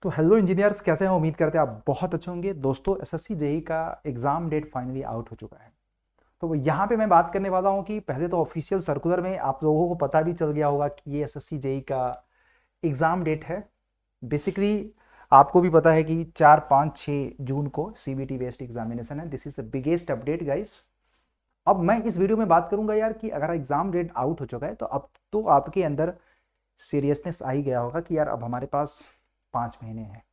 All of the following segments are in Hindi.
तो हेलो इंजीनियर्स, कैसे हैं? उम्मीद करते हैं आप बहुत अच्छे होंगे। दोस्तों, एसएससी जेई का एग्जाम डेट फाइनली आउट हो चुका है। तो यहाँ पे मैं बात करने वाला हूँ कि पहले तो ऑफिशियल सर्कुलर में आप लोगों को पता भी चल गया होगा कि ये एसएससी जेई का एग्जाम डेट है। बेसिकली आपको भी पता है कि 4, 5, 6 जून को सीबीटी बेस्ड एग्जामिनेशन है। This is the biggest update guys. अब मैं इस वीडियो में बात करूंगा यार कि अगर एग्जाम डेट आउट हो चुका है तो अब तो आपके अंदर सीरियसनेस आ ही गया होगा कि यार अब हमारे पास 5 महीने हैं।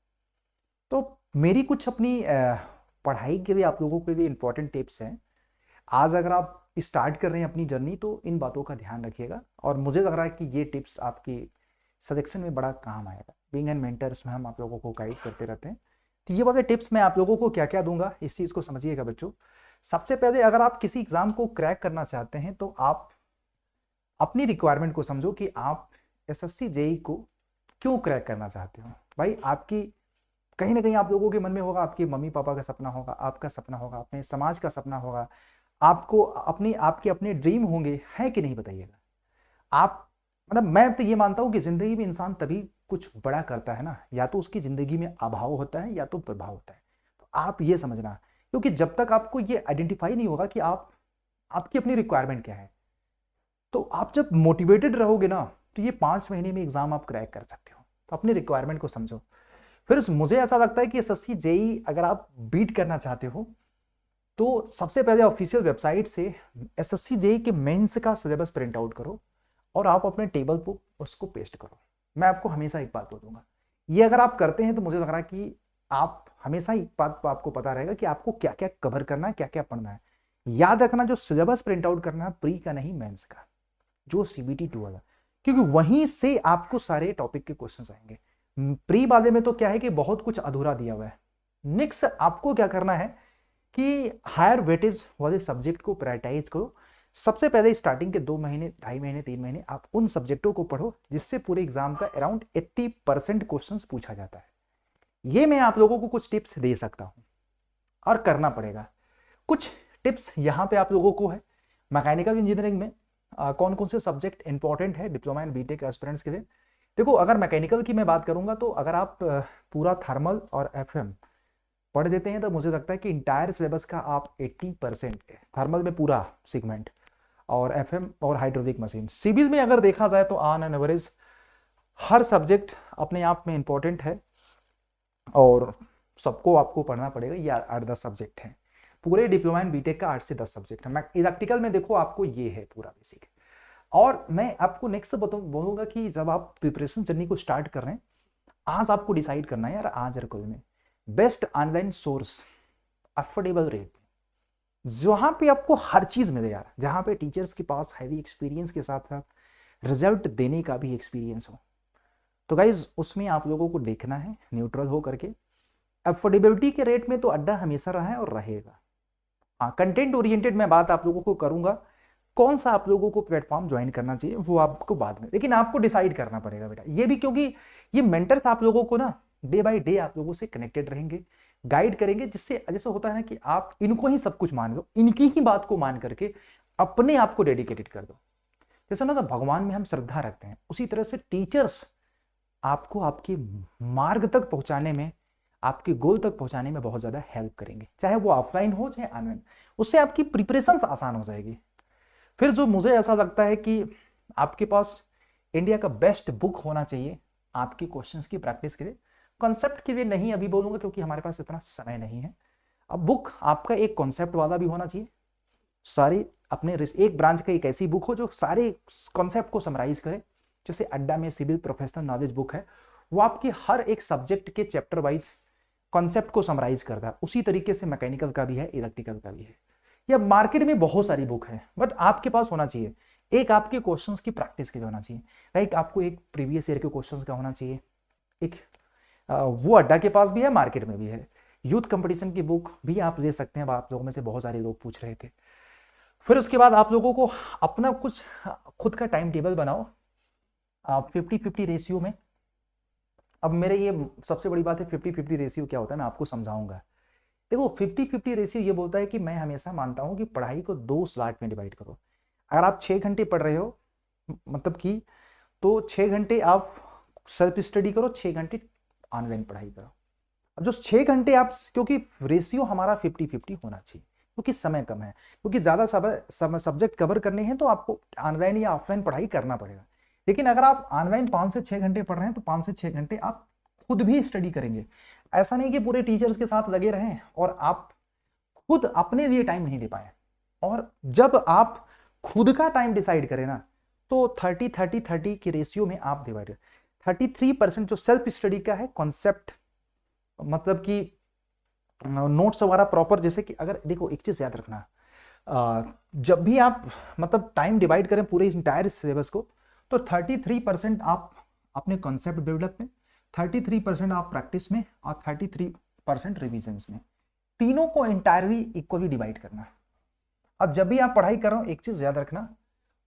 तो मेरी कुछ अपनी पढ़ाई के लिए आप लोगों के लिए इंपॉर्टेंट टिप्स हैं। आज अगर आप स्टार्ट कर रहे हैं अपनी जर्नी तो इन बातों का ध्यान रखिएगा, और मुझे लग रहा है कि ये टिप्स आपकी सिलेक्शन में बड़ा काम आएगा। बीइंग एन मेंटर, उसमें हम आप लोगों को गाइड करते रहते हैं। तो ये वाले टिप्स मैं आप लोगों को क्या क्या दूंगा, इस चीज़ को समझिएगा बच्चों। सबसे पहले, अगर आप किसी एग्जाम को क्रैक करना चाहते हैं तो आप अपनी रिक्वायरमेंट को समझो कि आप एसएससी जेई को क्यों क्रैक करना चाहते हो। भाई, आपकी कहीं ना कहीं आप लोगों के मन में होगा, आपके मम्मी पापा का सपना होगा, आपका सपना होगा, अपने समाज का सपना होगा, आपको अपनी आपके अपने ड्रीम होंगे, है कि नहीं बताइएगा। आप मतलब मैं तो ये मानता हूं कि जिंदगी में इंसान तभी कुछ बड़ा करता है ना, या तो उसकी जिंदगी में अभाव होता है या तो प्रभाव होता है। तो आप ये समझना, क्योंकि जब तक आपको ये आइडेंटिफाई नहीं होगा कि आप आपकी अपनी रिक्वायरमेंट क्या है, तो आप जब मोटिवेटेड रहोगे ना, तो ये 5 महीने में एग्जाम आप क्रैक कर सकते हो। तो अपनी रिक्वायरमेंट को समझो। फिर मुझे ऐसा लगता है कि एसएससी जेई अगर आप बीट करना चाहते हो तो सबसे पहले ऑफिशियल वेबसाइट से एसएससी जेई के मेंस का सिलेबस प्रिंट आउट करो और आप अपने टेबल पर उसको पेस्ट करो। मैं आपको हमेशा एक बात बोलूंगा, ये अगर आप करते हैं तो मुझे लग रहा है कि आप हमेशा एक बात आपको पता रहेगा कि आपको क्या क्या कवर करना है, क्या क्या पढ़ना है। याद रखना, जो सिलेबस प्रिंट आउट करना है प्री का नहीं, मेंस का, जो सीबीटी 2 वाला, क्योंकि वहीं से आपको सारे टॉपिक के क्वेश्चन आएंगे। प्री वाले में तो क्या है कि बहुत कुछ अधूरा दिया हुआ है। नेक्स्ट आपको क्या करना है कि हायर वेटेज वाले सब्जेक्ट को प्रायोरिटाइज करो। सबसे पहले स्टार्टिंग के 2 महीने, 2.5 महीने, 3 महीने आप उन सब्जेक्टों को पढ़ो जिससे पूरे एग्जाम का अराउंड 80% क्वेश्चन पूछा जाता है। ये मैं आप लोगों को कुछ टिप्स दे सकता हूं और करना पड़ेगा। कुछ टिप्स यहाँ पे आप लोगों को है। मैकेनिकल इंजीनियरिंग में कौन कौन से सब्जेक्ट इंपॉर्टेंट है डिप्लोमा एंड बीटेक एस्पिरेंट्स के लिए। देखो, अगर मैकेनिकल की मैं बात करूंगा तो अगर आप पूरा थर्मल और एफएम पढ़ देते हैं तो मुझे लगता है कि इंटायर सिलेबस का आप 80%, थर्मल में पूरा सेगमेंट और एफएम और हाइड्रोलिक मशीन। सिविल में अगर देखा जाए तो on an average her subject अपने आप में इंपॉर्टेंट है और सबको आपको पढ़ना पड़ेगा। ये 8-10 सब्जेक्ट हैं। पूरे डिप्लोमा एंड बीटेक का 8 से 10 सब्जेक्ट है। मैं इलेक्ट्रिकल में देखो आपको ये है पूरा बेसिक। और मैं आपको नेक्स्ट बोलूंगा कि जब आप प्रिपरेशन जर्नी को स्टार्ट कर रहे हैं, आज आपको डिसाइड करना है यार, आज और कल में best online source affordable rate, जहां पे आपको हर चीज मिले यार, जहां पे टीचर्स के पास हैवी एक्सपीरियंस के साथ साथ रिजल्ट देने का भी एक्सपीरियंस हो। तो गाइज उसमें आप लोगों को देखना है न्यूट्रल हो करके। अफोर्डेबिलिटी के रेट में तो अड्डा हमेशा रहा है और रहेगा। हाँ, कंटेंट ओरिएंटेड मैं बात आप लोगों को करूंगा, कौन सा आप लोगों को प्लेटफॉर्म ज्वाइन करना चाहिए वो आपको बाद में, लेकिन आपको डिसाइड करना पड़ेगा बेटा। ये भी क्योंकि ये मेंटर्स आप लोगों को ना डे बाय डे आप लोगों से कनेक्टेड रहेंगे, गाइड करेंगे, जिससे जैसे होता है ना कि आप इनको ही सब कुछ मान लो, इनकी ही बात को मान करके अपने आप को डेडिकेटेड कर दो। जैसे ना, तो भगवान में हम श्रद्धा रखते हैं, उसी तरह से टीचर्स आपको आपके मार्ग तक पहुंचाने में, आपके गोल तक पहुंचाने में बहुत ज्यादा हेल्प करेंगे, चाहे वो ऑफलाइन हो चाहे ऑनलाइन। उससे आपकी प्रिपरेशन आसान हो जाएगी। फिर जो मुझे ऐसा लगता है कि आपके पास इंडिया का बेस्ट बुक होना चाहिए आपकी क्वेश्चंस की प्रैक्टिस के लिए। कॉन्सेप्ट के लिए नहीं अभी बोलूंगा क्योंकि हमारे पास इतना समय नहीं है। अब बुक आपका एक कॉन्सेप्ट वाला भी होना चाहिए। सारी अपने एक ब्रांच का एक ऐसी बुक हो जो सारे कॉन्सेप्ट को समराइज करे। जैसे अड्डा में सिविल प्रोफेशनल नॉलेज बुक है, वो आपकी हर एक सब्जेक्ट के चैप्टर वाइज कॉन्सेप्ट को समराइज करता है। उसी तरीके से मैकेनिकल का भी है, इलेक्ट्रिकल का भी है। या मार्केट में बहुत सारी बुक है, बट आपके पास होना चाहिए एक आपके क्वेश्चंस की प्रैक्टिस के लिए होना चाहिए। लाइक आपको एक प्रीवियस ईयर के क्वेश्चंस का होना चाहिए। एक वो अड्डा के पास भी है, मार्केट में भी है। यूथ कंपटीशन की बुक भी आप ले सकते हैं, आप लोगों में से बहुत सारे लोग पूछ रहे थे। फिर उसके बाद आप लोगों को अपना कुछ खुद का टाइम टेबल बनाओ, 50-50 रेशियो में। अब मेरे ये सबसे बड़ी बात है, 50-50 रेशियो क्या होता है मैं आपको समझाऊंगा। देखो, 50-50 रेशियो ये बोलता है कि मैं हमेशा मानता हूं कि पढ़ाई को 2 स्लॉट में डिवाइड करो। अगर आप 6 घंटे पढ़ रहे हो, मतलब कि, तो 6 घंटे आप सेल्फ स्टडी करो, 6 घंटे ऑनलाइन पढ़ाई करो। अब जो 6 घंटे आप, क्योंकि रेशियो हमारा 50-50 होना चाहिए, क्योंकि समय कम है, क्योंकि ज़्यादा सब्जेक्ट कवर करने हैं तो आपको ऑनलाइन या ऑफलाइन पढ़ाई करना पड़ेगा। लेकिन अगर आप ऑनलाइन 5 से 6 घंटे पढ़ रहे हैं तो 5 से 6 घंटे आप खुद भी स्टडी करेंगे। ऐसा नहीं कि पूरे टीचर्स के साथ लगे रहें और आप खुद अपने लिए टाइम नहीं दे पाए। और जब आप खुद का टाइम डिसाइड करें ना, तो 30-30-30 के रेशियो में आप डिवाइड करें। 33% जो सेल्फ स्टडी का है, कॉन्सेप्ट मतलब कि नोट्स वगैरह प्रॉपर, जैसे कि अगर देखो एक चीज याद रखना, जब भी आप मतलब टाइम डिवाइड करें पूरे इंटायर सिलेबस को, तो 33% आप अपने कॉन्सेप्ट डेवलप में, 33% आप प्रैक्टिस में और 33% रिविजन्स में, तीनों को इंटायरली इक्वली डिवाइड करना। और जब भी आप पढ़ाई कर रहे हो एक चीज याद रखना,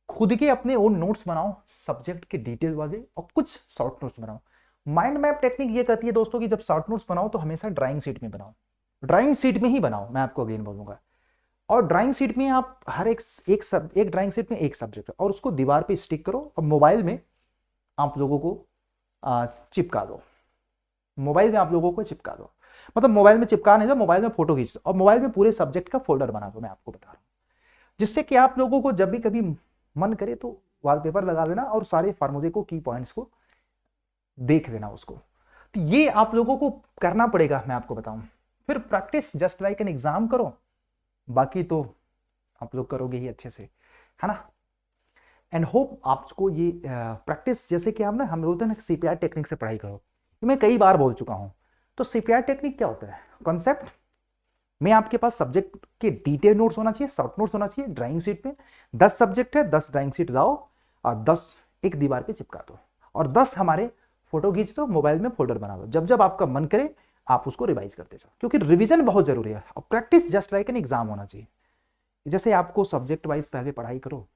खुद के अपने ओन नोट्स बनाओ सब्जेक्ट के डिटेल वाले, और कुछ शॉर्ट नोट्स बनाओ। माइंड मैप टेक्निक ये कहती है दोस्तों कि जब शॉर्ट नोट्स बनाओ तो हमेशा ड्राइंग शीट में बनाओ, ड्राइंग शीट में ही बनाओ, मैं आपको अगेन बोलूंगा। और ड्राइंग शीट में आप हर एक ड्राइंग शीट में एक सब्जेक्ट और उसको दीवार पे स्टिक करो, और मोबाइल में आप लोगों को चिपका दो, मोबाइल में आप लोगों को चिपका दो, मतलब मोबाइल में चिपका नहीं दो, मोबाइल में फोटो खींच दो और मोबाइल में पूरे सब्जेक्ट का फोल्डर बना दो, मैं आपको बता रहा हूँ, जिससे कि आप लोगों को जब भी कभी मन करे तो वॉलपेपर लगा देना और सारे फार्मूले को, की पॉइंट्स को देख लेना उसको। तो ये आप लोगों को करना पड़ेगा, मैं आपको बताऊं। फिर practice just like an exam करो, बाकी तो आप लोग करोगे ही अच्छे से, है ना। एंड होप आपको ये प्रैक्टिस, जैसे कि हम बोलते हैं ना सीपीआर टेक्निक से पढ़ाई करो, तो मैं कई बार बोल चुका हूं। तो सीपीआर टेक्निक क्या होता है? कॉन्सेप्ट में आपके पास सब्जेक्ट के डिटेल नोट्स होना चाहिए, शॉर्ट नोट्स होना चाहिए। ड्राइंग शीट में 10 सब्जेक्ट है, 10 ड्राइंग शीट लाओ और 10 एक दीवार पे चिपका दो, और 10 हमारे फोटो खींच दो, मोबाइल में फोल्डर बना दो। जब जब आपका मन करे आप उसको रिवाइज करते जाओ, क्योंकि रिवीजन बहुत जरूरी है और practice just like an exam होना चाहिए। जैसे आपको सब्जेक्ट वाइज पहले पढ़ाई करो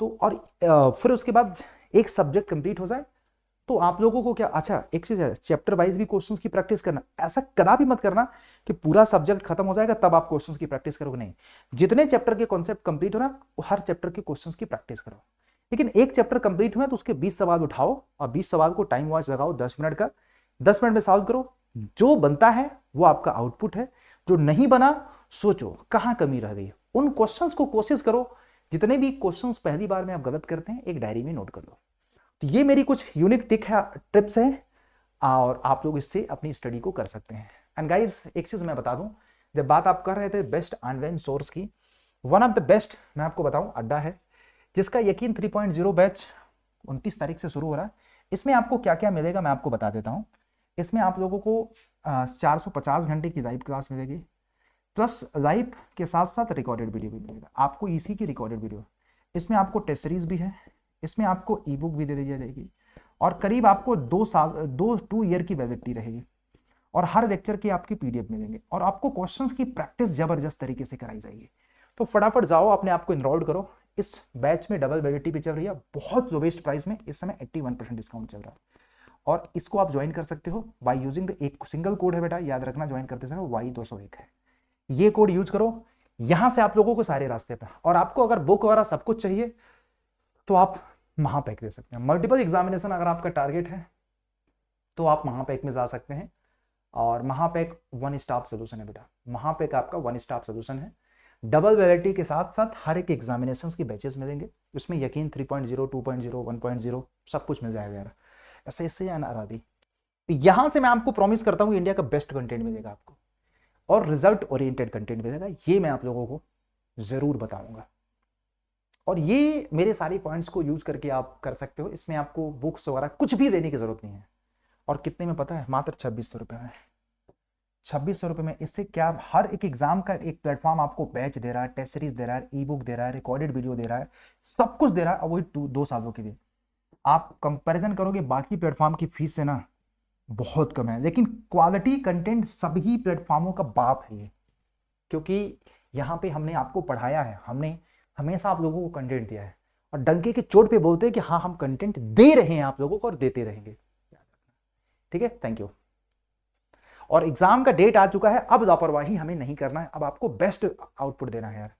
तो, और फिर उसके बाद एक सब्जेक्ट कंप्लीट हो जाए तो आप लोगों को क्या, अच्छा एक चीज है, चैप्टर वाइज भी क्वेश्चंस की प्रैक्टिस करना। ऐसा कदापि मत करना कि पूरा सब्जेक्ट खत्म हो जाएगा तब आप क्वेश्चंस की प्रैक्टिस करोगे, नहीं। जितने चैप्टर के कॉन्सेप्ट कंप्लीट हो ना, हर चैप्टर के क्वेश्चंस की प्रैक्टिस करो। लेकिन एक चैप्टर कंप्लीट हुआ तो उसके 20 सवाल उठाओ और 20 सवाल को टाइम वॉच लगाओ 10 मिनट का, 10 मिनट में सॉल्व करो। जो बनता है वो आपका आउटपुट है, जो नहीं बना सोचो कहां कमी रह गई, उन क्वेश्चंस को कोशिश करो। जितने भी क्वेश्चंस पहली बार में आप गलत करते हैं एक डायरी में नोट कर लो। तो ये मेरी कुछ यूनिक टिप्स है और आप लोग इससे अपनी स्टडी को कर सकते हैं। एंड गाइज एक चीज मैं बता दूं, जब बात आप कर रहे थे बेस्ट ऑनलाइन सोर्स की, वन ऑफ द बेस्ट मैं आपको बताऊं अड्डा है, जिसका यकीन 3.0 बैच 29 तारीख से शुरू हो रहा है। इसमें आपको क्या क्या मिलेगा मैं आपको बता देता हूं। इसमें आप लोगों को 450 घंटे की लाइव क्लास मिलेगी, प्लस लाइव के साथ साथ रिकॉर्डेड वीडियो भी मिलेगा आपको, इसी की रिकॉर्डेड वीडियो। इसमें आपको टेस्ट सीरीज भी है, इसमें आपको ई बुक भी दे दी जाएगी, और करीब आपको 2 ईयर की वैलिडिटी रहेगी, और हर लेक्चर की आपकी पीडीएफ मिलेंगे, और आपको क्वेश्चंस की प्रैक्टिस जबरदस्त तरीके से कराई जाएगी। तो फटाफट जाओ अपने आप को इनरोल करो। इस बैच में डबल वैलिडिटी भी चल रही है, बहुत लोवेस्ट प्राइस में, इस समय 81% डिस्काउंट चल रहा है, और इसको आप ज्वाइन कर सकते हो बाय यूजिंग द एक सिंगल कोड है बेटा, याद रखना ज्वाइन करते समय Y201 है, ये कोड यूज करो। यहां से आप लोगों को सारे रास्ते पे, और आपको अगर बुक वगैरह सब कुछ चाहिए तो आप महापैक दे सकते हैं। मल्टीपल एग्जामिनेशन अगर आपका टारगेट है तो आप महापैक में जा सकते हैं, और महापैक वन स्टॉप सोल्यूशन है बेटा, महापैक आपका वन स्टॉप सोल्यूशन है। डबल वैलिडिटी के साथ साथ हर एक एग्जामिनेशन की बैचेस मिलेंगे, उसमें यकीन 3.0 2.0 1.0 सब कुछ मिल जाएगा यार, ऐसे इससे या अरबी। यहां से मैं आपको प्रॉमिस करता हूं इंडिया का बेस्ट कंटेंट मिलेगा आपको, और रिजल्ट ओरिएंटेड कंटेंट मिलेगा, ये मैं आप लोगों को जरूर बताऊंगा। और ये मेरे सारे पॉइंट्स को यूज करके आप कर सकते हो। इसमें आपको बुक्स वगैरह कुछ भी देने की जरूरत नहीं है, और कितने में पता है, मात्र 2600 रुपये में, 2600 रुपये में। इससे क्या, हर एक एग्जाम का एक प्लेटफॉर्म आपको बैच दे रहा है, टेस्ट सीरीज दे रहा है, ई बुक दे रहा है, रिकॉर्डेड वीडियो दे रहा है, सब कुछ दे रहा है, और वही 2 सालों के लिए। आप कंपैरिजन करोगे बाकी प्लेटफॉर्म की फीस से ना, बहुत कम है, लेकिन क्वालिटी कंटेंट सभी प्लेटफॉर्मों का बाप है ये, क्योंकि यहाँ पे हमने आपको पढ़ाया है, हमने हमेशा आप लोगों को कंटेंट दिया है, और डंके के चोट पे बोलते हैं कि हाँ हम कंटेंट दे रहे हैं आप लोगों को और देते रहेंगे। ठीक है, थैंक यू। और एग्जाम का डेट आ चुका है, अब लापरवाही हमें नहीं करना है, अब आपको बेस्ट आउटपुट देना है यार।